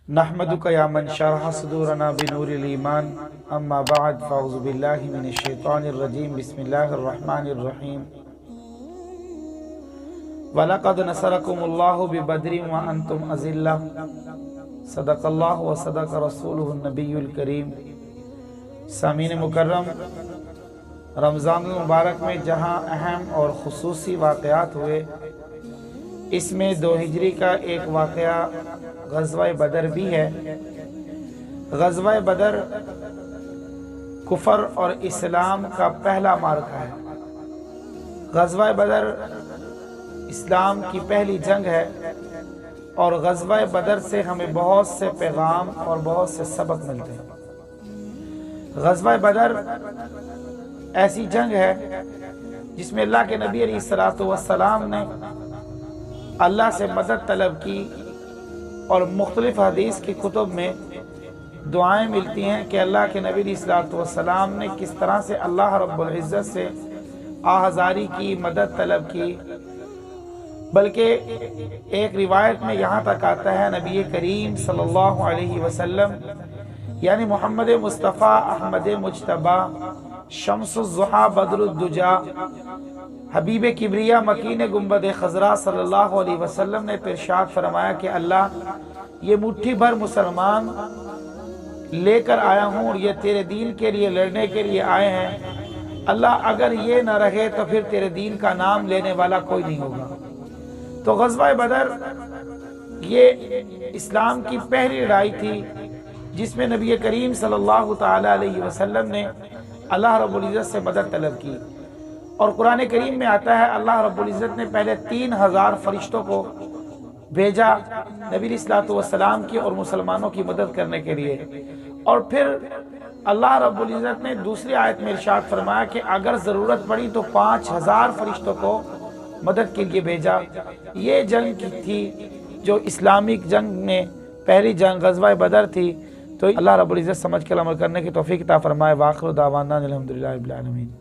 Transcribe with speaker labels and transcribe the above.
Speaker 1: नहमदुका या मन शरह सदूरना बिनूरिल ईमान अम्मा बाद फ़अऊज़ु बिल्लाहि मिनश शैतानिर रजीम बिस्मिल्लाहिर रहमानिर रहीम वलक़द नसरकुमुल्लाहु बिबद्रिन व अंतुम अज़िल्ला सदक़ल्लाहु व सदक़ रसूलुहुन नबियुल करीम। सामीन मुकर्रम, रमज़ान मुबारक में जहाँ अहम और ख़ुसूसी वाक़यात हुए, इसमें 2 हिजरी का एक वाक़या ग़ज़वा बदर भी है। ग़ज़वा बदर कुफ़र और इस्लाम का पहला मार्का है। ग़ज़वा बदर इस्लाम की पहली जंग है और ग़ज़वा बदर से हमें बहुत से पैगाम और बहुत से सबक मिलते हैं। ग़ज़वा बदर ऐसी जंग है जिसमें अल्लाह के नबी अलैहिस्सलातु वस्सलाम ने अल्लाह से मदद तलब की और मुख्तलिफ हदीस की कुतुब में दुआएं मिलती हैं कि अल्लाह के नबी अलैहिस्सलातु वस्सलाम ने किस तरह से अल्लाह रब्बुल इज़्ज़त से आहाज़ारी की, मदद तलब की। बल्कि एक रिवायत में यहाँ तक आता है, नबी करीम सल्लल्लाहु अलैहि वसल्लम यानी मोहम्मद मुस्तफ़ा अहमद मुज्तबा शम्सुज़्ज़ुहा बदरुद्दुजा हबीब किब्रिया मकीन गुंबद खज़रा सल्लल्लाहु अलैहि वसल्लम ने इरशाद फरमाया कि अल्लाह, ये मुट्ठी भर मुसलमान लेकर आया हूँ और ये तेरे दीन के लिए लड़ने के लिए आए हैं। अल्लाह, अगर ये न रहे तो फिर तेरे दीन का नाम लेने वाला कोई नहीं होगा। तो ग़ज़वा बदर ये इस्लाम की पहली लड़ाई थी जिसमें नबी करीम सल्लल्लाहु ताला अलैहि वसल्लम ने अल्लाह रब्बुल इज़्ज़त से मदद तलब की। और कुरान करीम में आता है, अल्लाह रब्बुल इज़्ज़त ने पहले 3000 फरिश्तों को भेजा नबी अलैहिस्सलातु वस्सलाम की और मुसलमानों की मदद करने के लिए। और फिर अल्लाह रब्बुल इज़्ज़त ने दूसरी आयत में इरशाद फरमाया कि अगर ज़रूरत पड़ी तो 5000 फरिश्तों को मदद के लिए भेजा। ये जंग की थी जो इस्लामिक जंग में पहली जंग ग़ज़वा बदर थी। तो अल्लाह रब्बुल इज़्ज़त समझ के अमल करने की तौफीक अता फरमाए। वाखिर दावाना अल्हम्दुलिल्लाहि रब्बिल आलमीन।